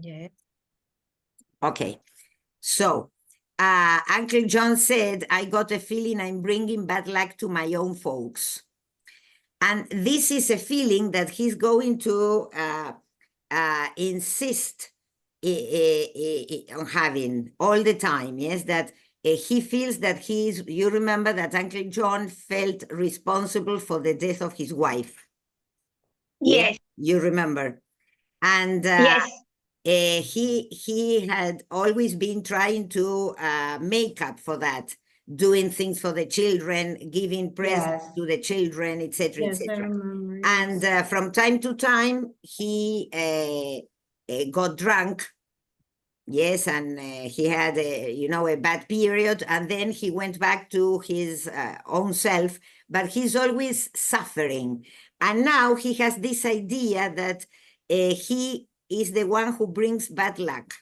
Yes. Okay. So, Uncle John said, I got a feeling I'm bringing bad luck to my own folks. And this is a feeling that he's going to insist on having all the time. Yes, that he feels that you remember that Uncle John felt responsible for the death of his wife. Yes. Yeah, you remember. And Yes. he had always been trying to make up for that, doing things for the children, giving presents to the children, etc., Yes, I etc. remember. And from time to time, he got drunk. Yes, and he had a bad period, and then he went back to his own self. But he's always suffering, and now he has this idea that he is the one who brings bad luck.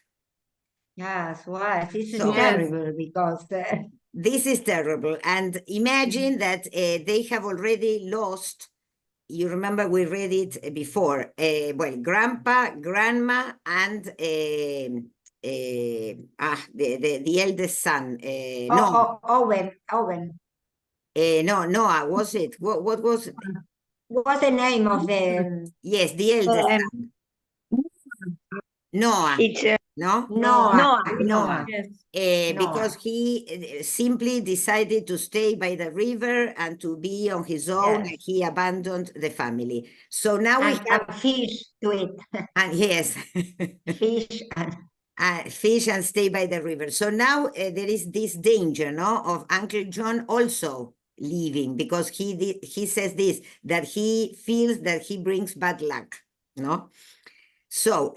Yes, well, this is So- terrible because This is terrible. And imagine that they have already lost. You remember we read it before. Grandpa, grandma, and the eldest son. Owen. Noah, was it? What was? What's the name of the? Yes, the eldest son. Noah. It's No? Noah. Yes. Because he simply decided to stay by the river and to be on his own. Yes. And he abandoned the family. So now we And have, fish to it. and yes, Fish and fish and stay by the river. So now there is this danger, no, of Uncle John also leaving, because he says this, that he feels that he brings bad luck, no? So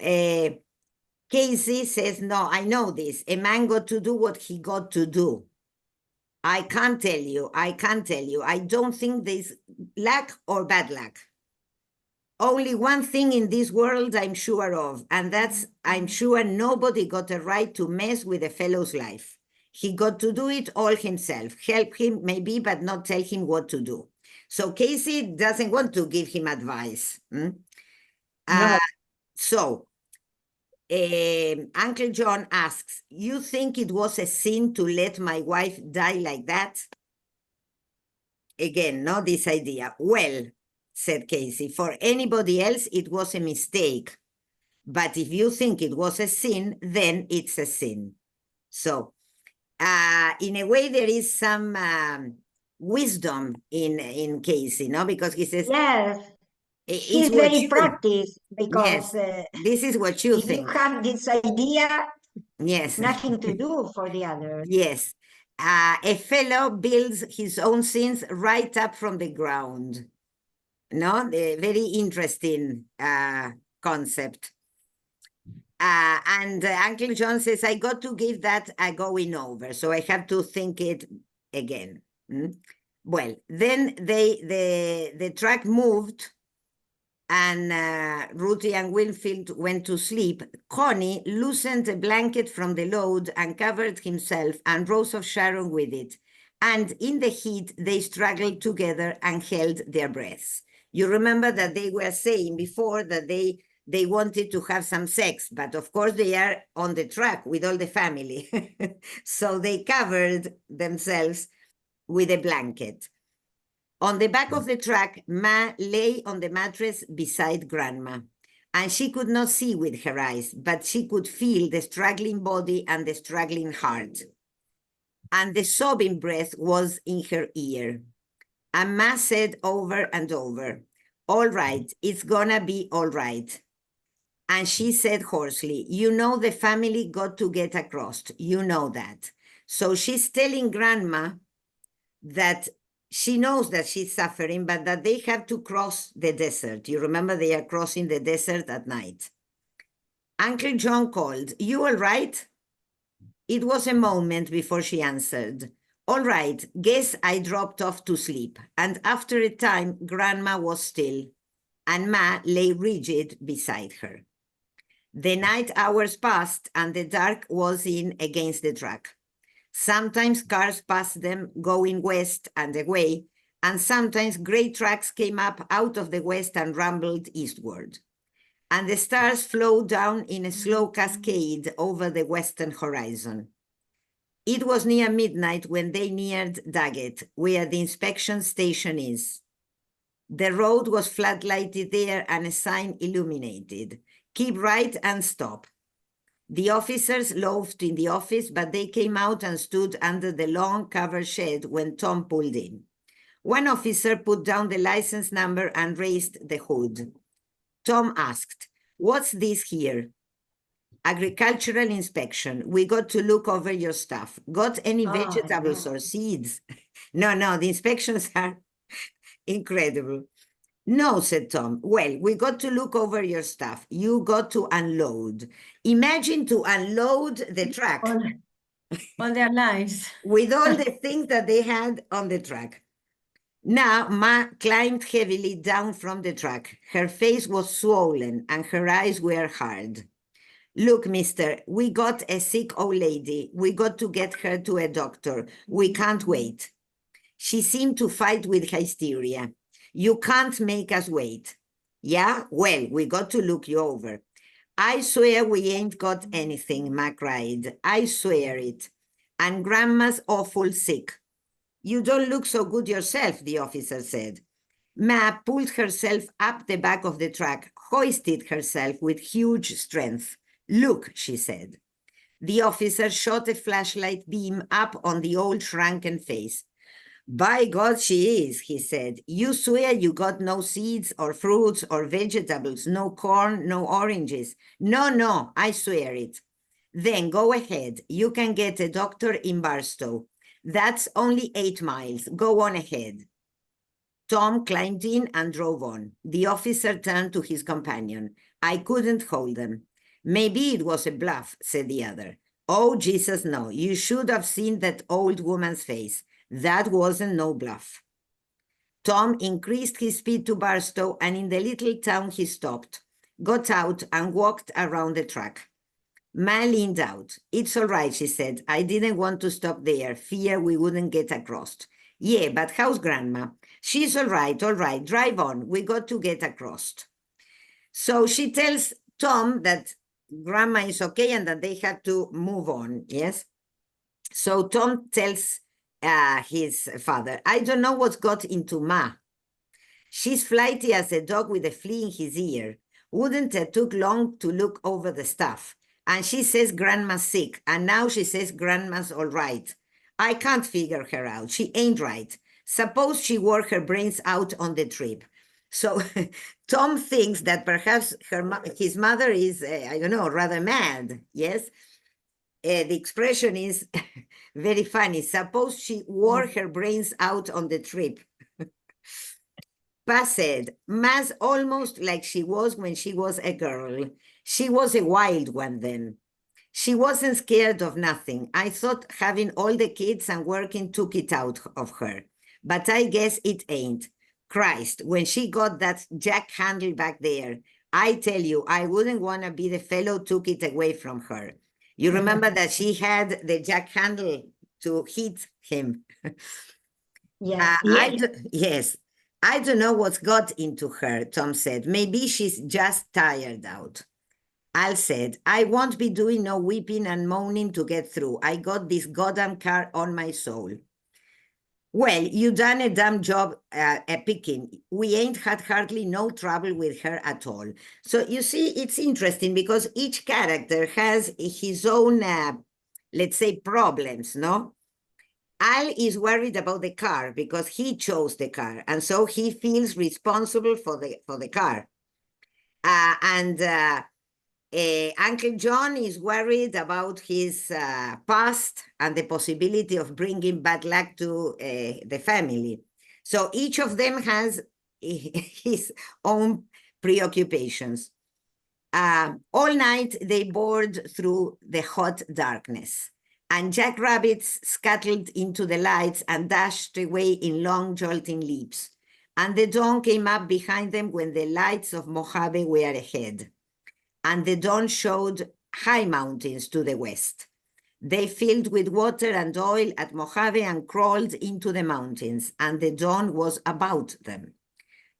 Casey says, no, I know this. A man got to do what he got to do. I can't tell you. I don't think there's luck or bad luck. Only one thing in this world I'm sure of, and that's I'm sure nobody got a right to mess with a fellow's life. He got to do it all himself. Help him maybe, but not tell him what to do. So Casey doesn't want to give him advice. No. So Uncle John asks, you think it was a sin to let my wife die like that? Again, no, this idea. Well, said Casey, for anybody else, it was a mistake. But if you think it was a sin, then it's a sin. So, in a way, there is some wisdom in Casey, no? Because he says, Yes. it's He's what very you- practiced because this is what you if think. you have this idea, Yes. nothing to do for the others. Yes. A fellow builds his own sins right up from the ground. No, the very interesting concept. And Uncle John says, I got to give that a going over, so I have to think it again. Well, then the truck moved, and Ruthie and Winfield went to sleep. Connie loosened a blanket from the load and covered himself and Rose of Sharon with it. And in the heat, they struggled together and held their breaths. You remember that they were saying before that they wanted to have some sex, but of course they are on the truck with all the family. So they covered themselves with a blanket. On the back of the truck, Ma lay on the mattress beside Grandma, and she could not see with her eyes, but she could feel the struggling body and the struggling heart. And the sobbing breath was in her ear. And Ma said over and over, all right, it's gonna be all right. And she said hoarsely, you know the family got to get across, you know that. So she's telling Grandma that she knows that she's suffering, but that they have to cross the desert. You remember they are crossing the desert at night. Uncle John called, you all right? It was a moment before she answered. All right, guess I dropped off to sleep. And after a time, Grandma was still, and Ma lay rigid beside her. The night hours passed, and the dark was in against the truck. Sometimes cars passed them going west and away, and sometimes great trucks came up out of the west and rumbled eastward. and the stars flowed down in a slow cascade over the western horizon. It was near midnight when they neared Daggett, where the inspection station is. The road was floodlighted there and a sign illuminated. Keep right and stop. The officers loafed in the office, but they came out and stood under the long covered shed when Tom pulled in. One officer put down the license number and raised the hood. Tom asked, "What's this here?" "Agricultural inspection. We got to look over your stuff. Got any vegetables or seeds?" No, the inspections are incredible. "No," said Tom. "Well, we got to look over your stuff. You got to unload." Imagine to unload the truck All their lives. with all the things that they had on the truck. Now, Ma climbed heavily down from the truck. Her face was swollen and her eyes were hard. "Look, mister, we got a sick old lady. We got to get her to a doctor. We can't wait." She seemed to fight with hysteria. "You can't make us wait." "Yeah? Well, we got to look you over." "I swear we ain't got anything," Ma cried. "I swear it. And Grandma's awful sick." "You don't look so good yourself," the officer said. Ma pulled herself up the back of the truck, hoisted herself with huge strength. "Look," she said. The officer shot a flashlight beam up on the old shrunken face. "By God, she is," he said. "You swear you got no seeds or fruits or vegetables, no corn, no oranges?" No, I swear it." "Then go ahead. You can get a doctor in Barstow. That's only 8 miles. Go on ahead." Tom climbed in and drove on. The officer turned to his companion. "I couldn't hold them." "Maybe it was a bluff," said the other. "Oh, Jesus, no. You should have seen that old woman's face. That wasn't no bluff." Tom increased his speed to Barstow, and in the little town he stopped, got out, and walked around the truck. Ma leaned out. "It's all right," she said. "I didn't want to stop there. Fear we wouldn't get across." "Yeah, but how's Grandma?" "She's all right. Drive on. We got to get across." So she tells Tom that Grandma is okay and that they have to move on, yes? So Tom tells his father, "I don't know what's got into Ma. She's flighty as a dog with a flea in his ear. Wouldn't it took long to look over the stuff? And she says Grandma's sick, and now she says Grandma's all right. I can't figure her out. She ain't right. Suppose she wore her brains out on the trip." So Tom thinks that perhaps his mother is, I don't know, rather mad, yes? The expression is very funny. Suppose she wore her brains out on the trip. Pa said, "Ma's almost like she was when she was a girl. She was a wild one then. She wasn't scared of nothing. I thought having all the kids and working took it out of her. But I guess it ain't. Christ, when she got that jack handle back there, I tell you, I wouldn't want to be the fellow took it away from her." You remember that she had the jack handle to hit him. Yeah. Yes. "I don't know what's got into her," Tom said. "Maybe she's just tired out." Al said, "I won't be doing no weeping and moaning to get through. I got this goddamn car on my soul." "Well, you done a damn job at picking. We ain't had hardly no trouble with her at all." So you see, it's interesting because each character has his own, let's say, problems, no? Al is worried about the car because he chose the car, and so he feels responsible for the car. Uncle John is worried about his past and the possibility of bringing bad luck to the family. So each of them has his own preoccupations. All night they bored through the hot darkness, and jackrabbits scuttled into the lights and dashed away in long jolting leaps. And the dawn came up behind them when the lights of Mojave were ahead. And the dawn showed high mountains to the west. They filled with water and oil at Mojave and crawled into the mountains, and the dawn was about them.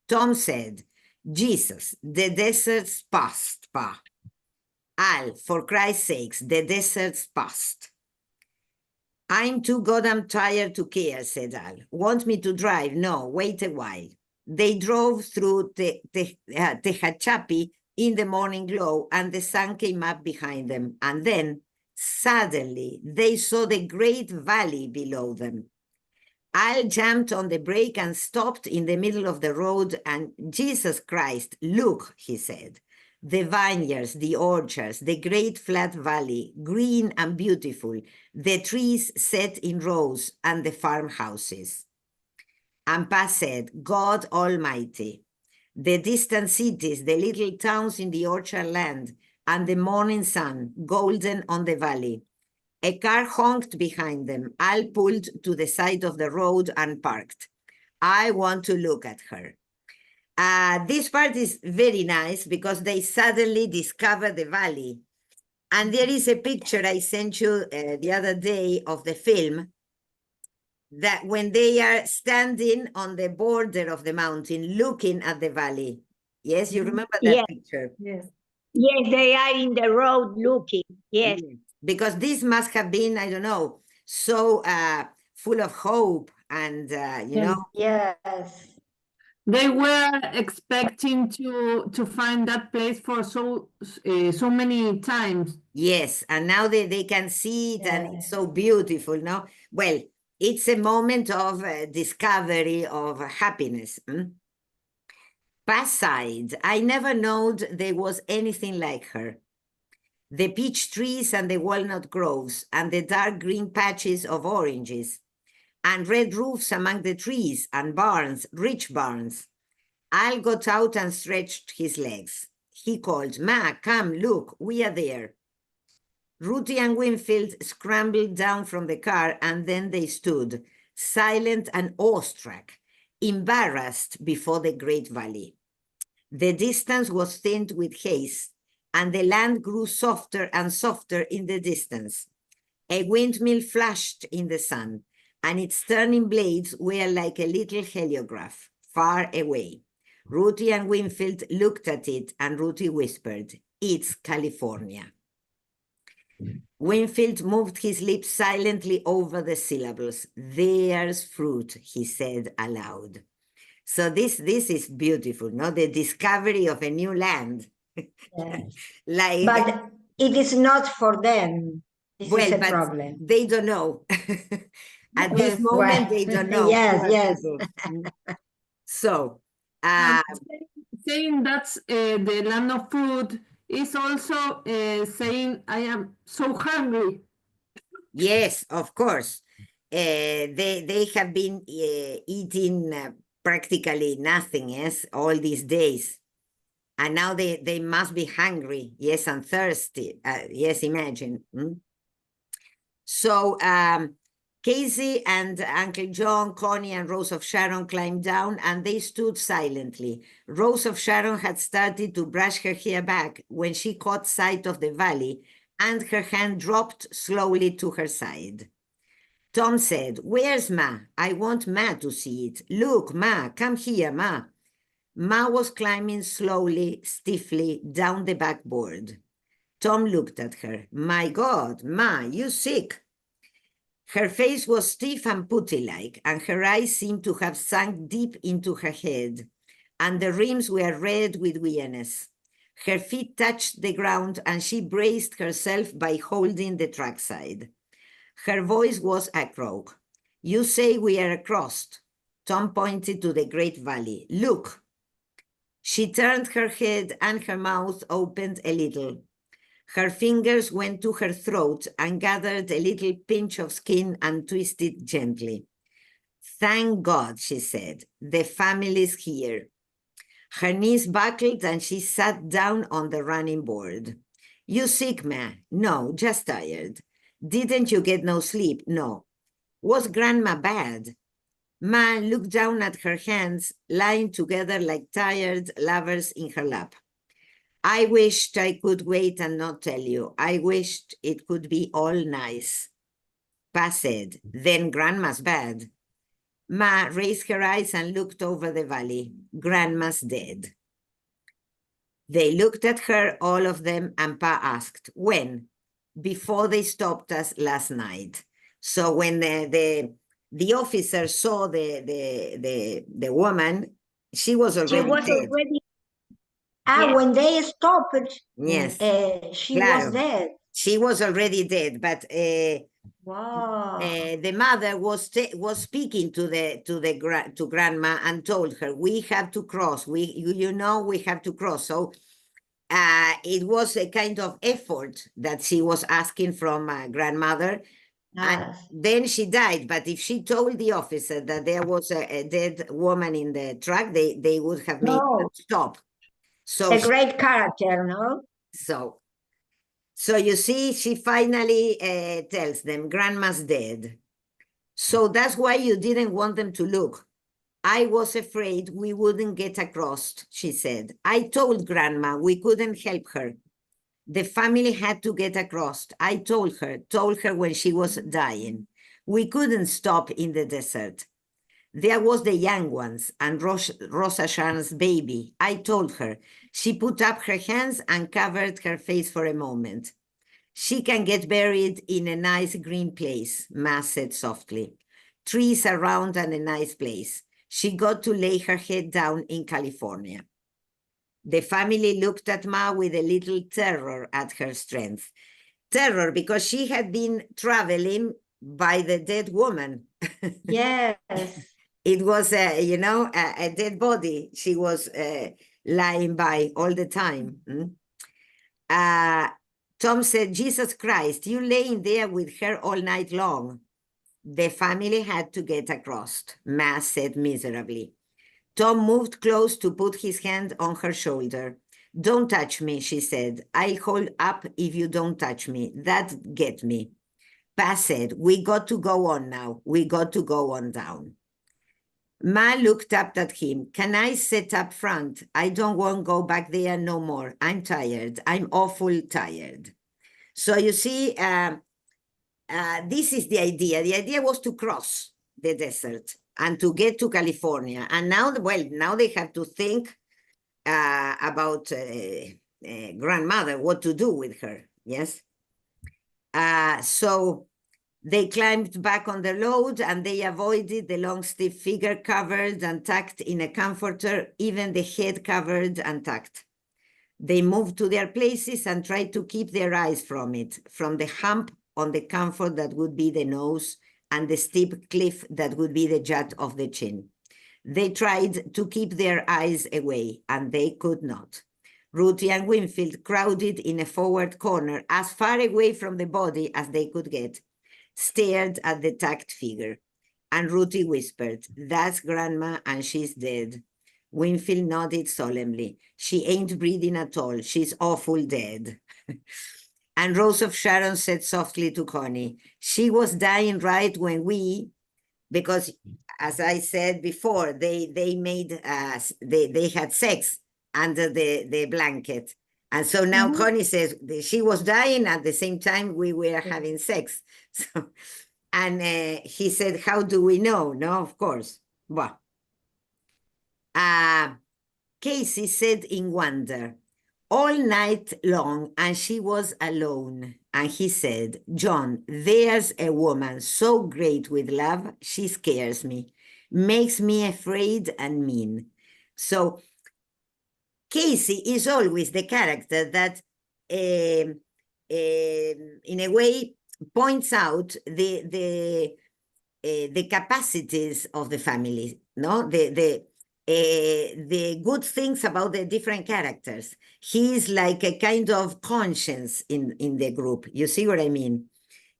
Tom said, Jesus, the desert's past, Pa. Al, for Christ's sakes, the desert's past. I'm too goddamn tired to care, said Al. Want me to drive? No, wait a while. They drove through Tehachapi in the morning glow, and the sun came up behind them. And then, suddenly, they saw the great valley below them. Al jumped on the brake and stopped in the middle of the road. And Jesus Christ, look, he said, the vineyards, the orchards, the great flat valley, green and beautiful, the trees set in rows, and the farmhouses. And Pa said, God Almighty, the distant cities, the little towns in the orchard land, and the morning sun, golden on the valley. A car honked behind them. Al pulled to the side of the road and parked. I want to look at her. This part is very nice because they suddenly discover the valley. And there is a picture I sent you the other day of the film, that when they are standing on the border of the mountain looking at the valley. Yes, you remember that Yeah. picture? Yes. Yes, they are in the road looking. Yes. Because this must have been, I don't know, so full of hope and, you know. Yes. They were expecting to find that place for so many times. Yes, and now they can see it and it's Yes. so beautiful, no? Well, it's a moment of discovery of happiness. Pa sighed. I never knowed there was anything like her. The peach trees and the walnut groves and the dark green patches of oranges and red roofs among the trees and barns, rich barns. Al got out and stretched his legs. He called, Ma, come, look, we are there. Ruthie and Winfield scrambled down from the car, and then they stood, silent and awestruck, embarrassed before the great valley. The distance was thinned with haze, and the land grew softer and softer in the distance. A windmill flashed in the sun, and its turning blades were like a little heliograph, far away. Ruthie and Winfield looked at it, and Ruthie whispered, it's California. Winfield moved his lips silently over the syllables. There's fruit, he said aloud. So this is beautiful, no? The discovery of a new land. Yes. Like, But it is not for them. This is a but problem. they don't know. At this Yes. moment, Well, they don't know. yes, poor yes. people. So, Saying that's the land of fruit is also saying I am so hungry. yes, of course. They have been eating practically nothing, yes, all these days. And now they must be hungry, yes, and thirsty. Yes, imagine. So Casey and Uncle John, Connie, and Rose of Sharon climbed down, and they stood silently. Rose of Sharon had started to brush her hair back when she caught sight of the valley, and her hand dropped slowly to her side. Tom said, where's Ma? I want Ma to see it. Look, Ma, come here, Ma. Ma was climbing slowly, stiffly down the backboard. Tom looked at her. My God, Ma, you sick? Her face was stiff and putty-like, and her eyes seemed to have sunk deep into her head, and the rims were red with weariness. Her feet touched the ground, and she braced herself by holding the trackside. Her voice was a croak. You say we are across. Tom pointed to the great valley. Look. She turned her head, and her mouth opened a little. Her fingers went to her throat and gathered a little pinch of skin and twisted gently. Thank God, she said, the family's here. Her knees buckled and she sat down on the running board. You sick, Ma? No, just tired. Didn't you get no sleep? No. Was Grandma bad? Ma looked down at her hands, lying together like tired lovers in her lap. I wished I could wait and not tell you. I wished it could be all nice. Pa said, then Grandma's bad. Ma raised her eyes and looked over the valley. Grandma's dead. They looked at her, all of them, and Pa asked, when? Before they stopped us last night. So when the officer saw the woman, she was She already was dead. already, Ah, Yes. when they stopped, Yes, she claro. was dead. she was already dead, but Wow. the mother was speaking to grandma and told her, we have to cross, you know we have to cross. So it was a kind of effort that she was asking from grandmother. And Yes. then she died, but if she told the officer that there was a dead woman in the truck, they would have made her No. stop. So A great character, no? so you see, she finally tells them, grandma's dead. So that's why you didn't want them to look. I was afraid we wouldn't get across, she said. I told grandma we couldn't help her. The family had to get across. I told her when she was dying. We couldn't stop in the desert. There was the young ones and Rosa Sharon's baby. I told her. She put up her hands and covered her face for a moment. She can get buried in a nice green place, Ma said softly. Trees around and a nice place. She got to lay her head down in California. The family looked at Ma with a little terror at her strength. Terror because she had been traveling by the dead woman. Yes. It was, a dead body she was lying by all the time. Tom said, Jesus Christ, you laying there with her all night long. The family had to get across, Ma said miserably. Tom moved close to put his hand on her shoulder. Don't touch me, she said. I'll hold up if you don't touch me. That get me. Pa said, we got to go on now. We got to go on down. Ma looked up at him. Can I sit up front? I don't want to go back there no more. I'm tired. I'm awful tired. So you see, this is the idea. The idea was to cross the desert and to get to California. And now, now they have to think about grandmother, what to do with her, yes? So they climbed back on the load and they avoided the long, stiff figure covered and tucked in a comforter, even the head covered and tucked. They moved to their places and tried to keep their eyes from it, from the hump on the comfort that would be the nose and the steep cliff that would be the jut of the chin. They tried to keep their eyes away, and they could not. Ruthie and Winfield crowded in a forward corner, as far away from the body as they could get, stared at the tucked figure. And Ruthie whispered, that's Grandma, and she's dead. Winfield nodded solemnly. She ain't breathing at all. She's awful dead. And Rose of Sharon said softly to Connie, she was dying right when because as I said before, they had sex under the blanket. And so now Connie says she was dying at the same time we were having sex. So, and he said, how do we know? No, of course. Well, Casey said in wonder, all night long, and she was alone. And he said, John, there's a woman so great with love, she scares me, makes me afraid and mean. So Casey is always the character that, in a way, points out the capacities of the family, no? The good things about the different characters. He's like a kind of conscience in the group. You see what I mean?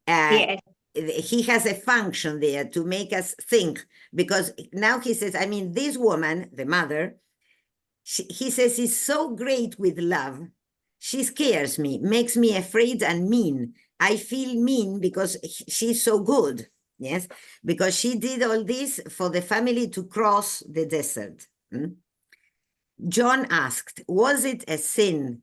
Yes. He has a function there to make us think, because now he says, I mean, this woman, the mother, he says, is so great with love. She scares me, makes me afraid and mean. I feel mean because she's so good. Yes, because she did all this for the family to cross the desert. John asked, was it a sin?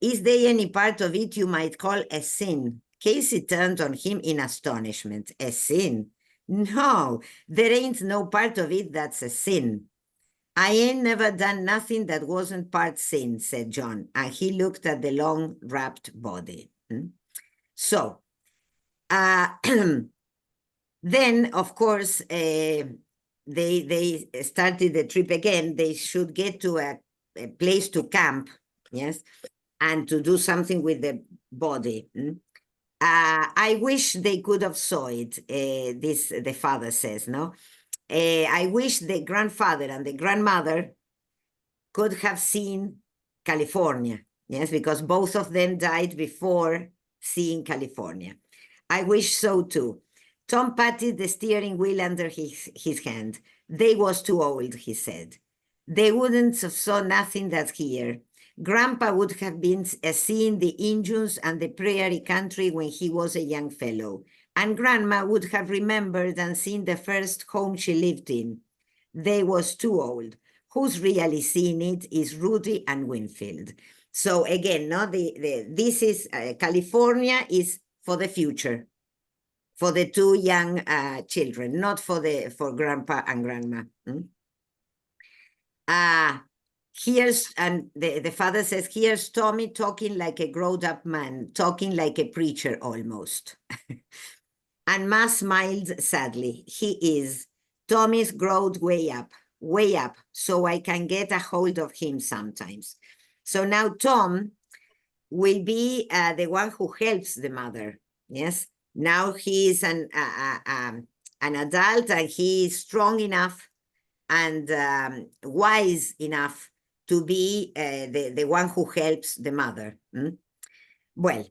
Is there any part of it you might call a sin? Casey turned on him in astonishment. A sin? No, there ain't no part of it that's a sin. I ain't never done nothing that wasn't part sin, said John, and he looked at the long wrapped body. So, then, of course, they started the trip again. They should get to a place to camp, yes, and to do something with the body. I wish they could have saw it, the father says, no? I wish the grandfather and the grandmother could have seen California, yes, because both of them died before seeing California. I wish so too. Tom patted the steering wheel under his hand. They was too old, he said. They wouldn't have saw nothing that's here. Grandpa would have been seeing the Indians and the prairie country when he was a young fellow, and Grandma would have remembered and seen the first home she lived in. They was too old. Who's really seen it is Rudy and Winfield. So again, no, this is California is for the future, for the two young children, not for Grandpa and Grandma. And the father says, here's Tommy talking like a grown-up man, talking like a preacher almost. And Ma smiled sadly. He is. Tommy's growed way up, so I can get a hold of him sometimes. So now Tom will be the one who helps the mother, yes? Now he is an adult, and he is strong enough and wise enough to be the one who helps the mother. Well,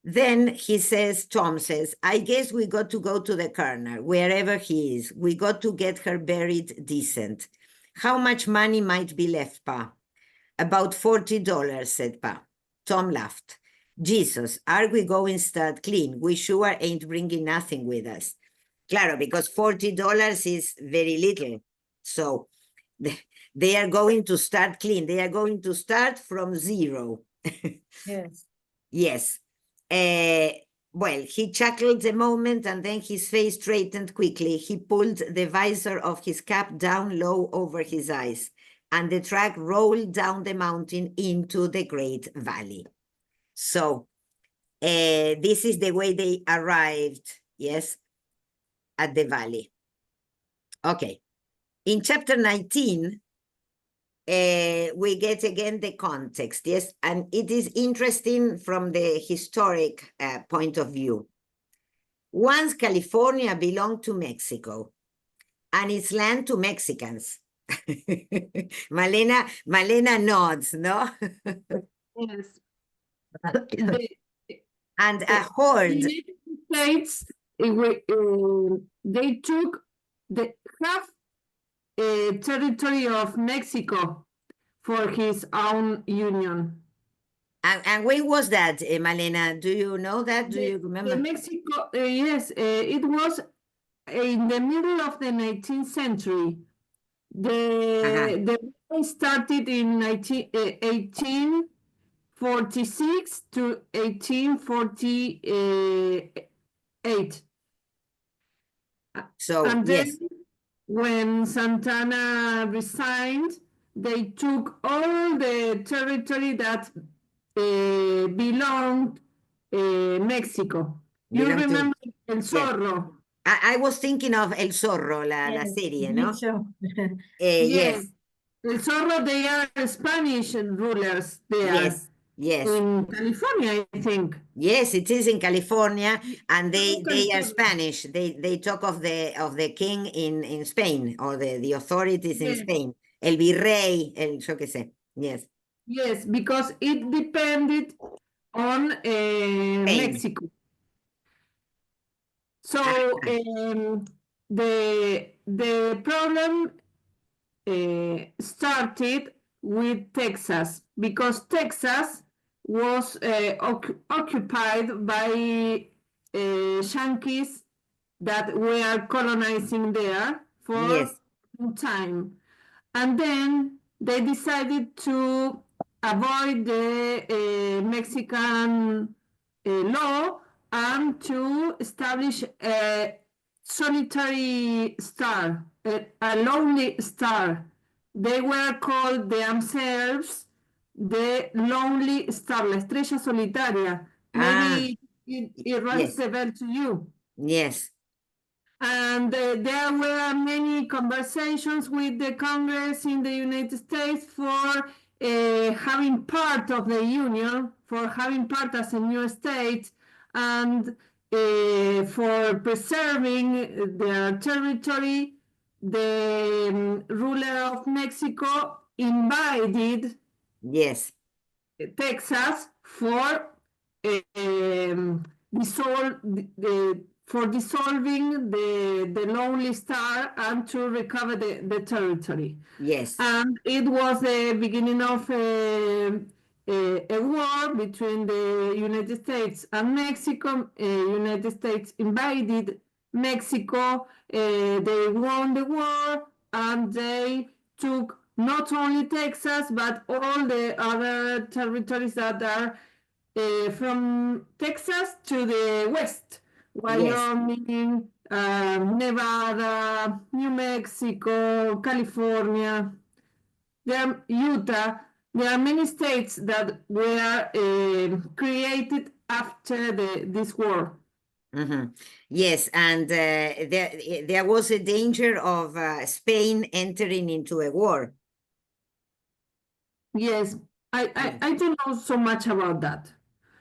then he says, Tom says, I guess we got to go to the Kerner, wherever he is. We got to get her buried decent. How much money might be left, Pa? About $40, said Pa. Tom laughed. Jesus, are we going to start clean? We sure ain't bringing nothing with us. Claro, because $40 is very little. So they are going to start clean. They are going to start from zero. Yes. Yes. Well, he chuckled a moment, and then his face straightened quickly. He pulled the visor of his cap down low over his eyes, and the truck rolled down the mountain into the Great Valley. So this is the way they arrived, yes, at the valley. Okay. In chapter 19, we get again the context, yes, and it is interesting from the historic point of view. Once California belonged to Mexico, and its land to Mexicans. Malena nods, no? Yes. And a horde. The United States, they took the half territory of Mexico for his own union. And when was that, Malena? Do you know that? Do you remember? Mexico, yes, it was in the middle of the 19th century. The war started in 1846 to 1848. So, And yes. then when Santana resigned, they took all the territory that belonged Mexico. You Belonged to- remember El Zorro? I was thinking of El Zorro, la Yes, serie, me no? too. Yes, El Zorro, they are Spanish rulers there. yes, yes. In California, I think. Yes, it is in California, and they are California. Spanish. They talk of the king in Spain, or the authorities in Yes. Spain. El virrey, yo qué sé. Yes. Yes, because it depended on Mexico. So the problem started with Texas, because Texas was occupied by Yankees that were colonizing there for Yes. some time. And then they decided to avoid the Mexican law and to establish a solitary star, a lonely star they were called themselves the Lonely Star, la estrella solitaria. Maybe it rings yes. the bell to you. Yes. And there were many conversations with the Congress in the United States for having part of the Union, for having part as a new state, and for preserving their territory. The ruler of Mexico invited Yes. Texas for dissolving the Lonely Star and to recover the territory. Yes. And it was the beginning of a war between the United States and Mexico. United States invaded Mexico. They won the war, and they took not only Texas, but all the other territories that are from Texas to the west, Wyoming, Nevada, New Mexico, California, Utah. There are many states that were created after this war. Yes, and there was a danger of Spain entering into a war. Yes, I don't know so much about that.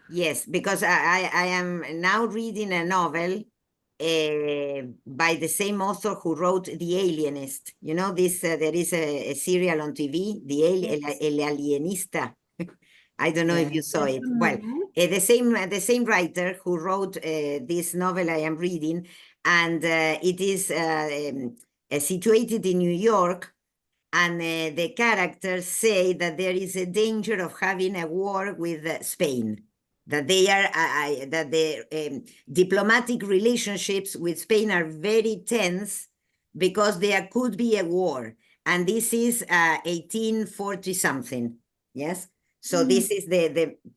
Yes, because I am now reading a novel by the same author who wrote The Alienist. You know, this there is a serial on TV, El Alienista. I don't know if you saw it. Well, the same writer who wrote this novel I am reading, and it is situated in New York. And the characters say that there is a danger of having a war with Spain. That they are that the diplomatic relationships with Spain are very tense because there could be a war, and this is 1840 something. Yes, so this is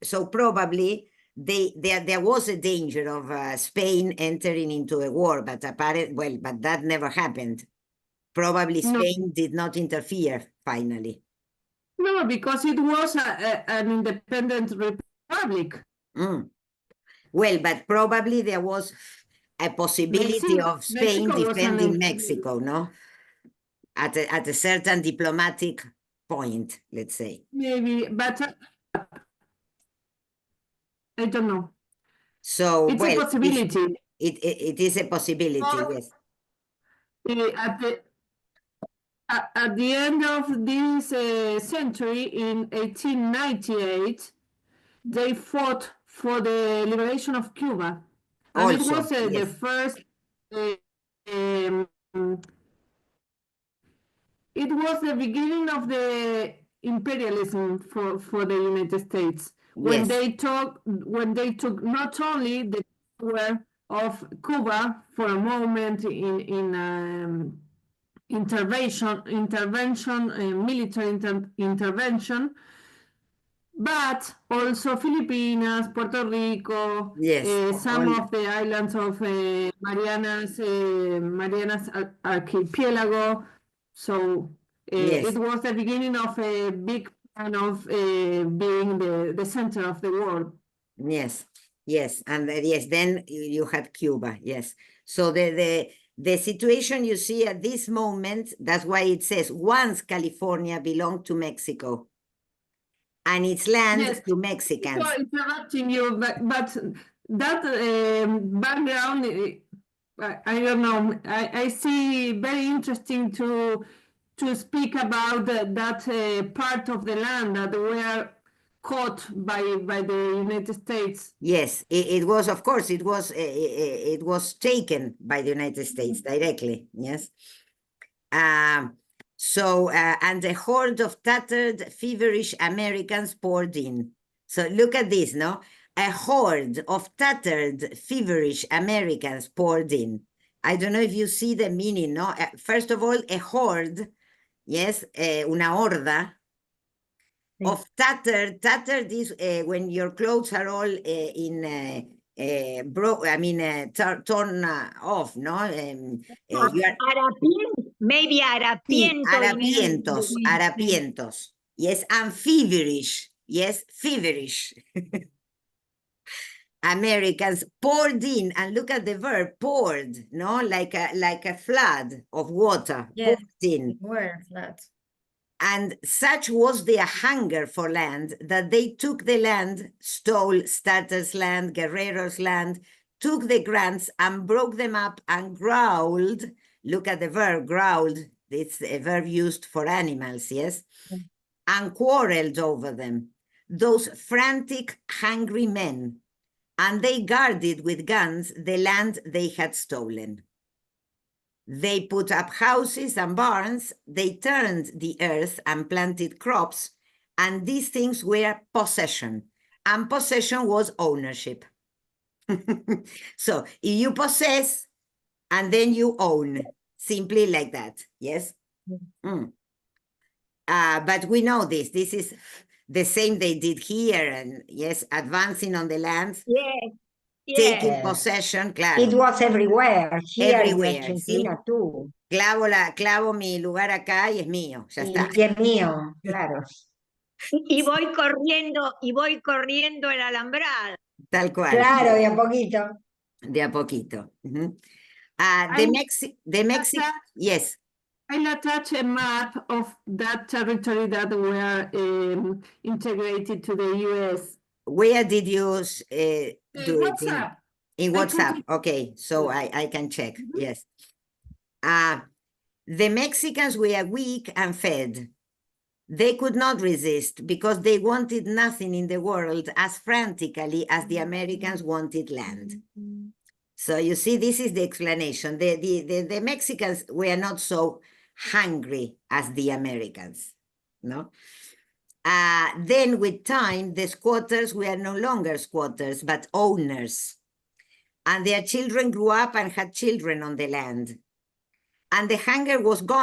so probably there was a danger of Spain entering into a war, but but that never happened. Probably Spain did not interfere finally. No, because it was an independent republic. Well, but probably there was a possibility of Spain defending Mexico, no? At a certain diplomatic point, let's say. Maybe, but I don't know. So, it's a possibility. It is a possibility, yes. At the end of this century, in 1898, they fought for the liberation of Cuba. And Also, it was yes. the first, it was the beginning of the imperialism for the United States. When they took not only the power of Cuba for a moment in military intervention, but also Filipinas, Puerto Rico, some of the islands of Marianas Archipelago. So it was the beginning of a big plan of being the center of the world. Yes, and then you had Cuba, yes. So the situation you see at this moment, that's why it says once California belonged to Mexico and its land to Mexicans. Sorry, interrupting you, but that background, I don't know. I see very interesting to speak about that part of the land that were caught by the United States. Yes, it was, of course, it was taken by the United States directly. Yes. So, and a horde of tattered, feverish Americans poured in. So look at this, no? A horde of tattered, feverish Americans poured in. I don't know if you see the meaning, no? First of all, a horde, yes, una horda of tattered is when your clothes are all torn off, no? At a maybe Sí, harapiento. harapientos, Sí. harapientos. Yes, and feverish. Yes, feverish. Americans poured in, and look at the verb poured, no, like a flood of water, Yes. poured in. Were flat. And such was their hunger for land that they took the land, stole Starter's land, Guerrero's land, took the grants and broke them up and growled. Look at the verb, growled. It's a verb used for animals, yes? And quarreled over them. Those frantic, hungry men. And they guarded with guns the land they had stolen. They put up houses and barns, they turned the earth and planted crops, and these things were possession, and possession was ownership. So if you possess, and then you own, simply like that, yes? But we know this is the same they did here, and yes, advancing on the lands, Yes. taking Yes. possession, claro. It was everywhere, here Everywhere, in Argentina too. Clavo mi lugar acá y es mío, ya está. Y es mío, claro. Y voy corriendo el alambrado. Tal cual. Claro, de a poquito. De a poquito. The I'm- Mexican, yes. I'll attach a map of that territory that were integrated to the US. Where did you do it? WhatsApp. In I put WhatsApp. it- Okay, so I can check. Yes. The Mexicans were weak and fed. They could not resist because they wanted nothing in the world as frantically as the Americans wanted land. So you see, this is the explanation. The Mexicans were not so hungry as the Americans, no? Then with time, the squatters were no longer squatters, but owners. And their children grew up and had children on the land. And the hunger was gone.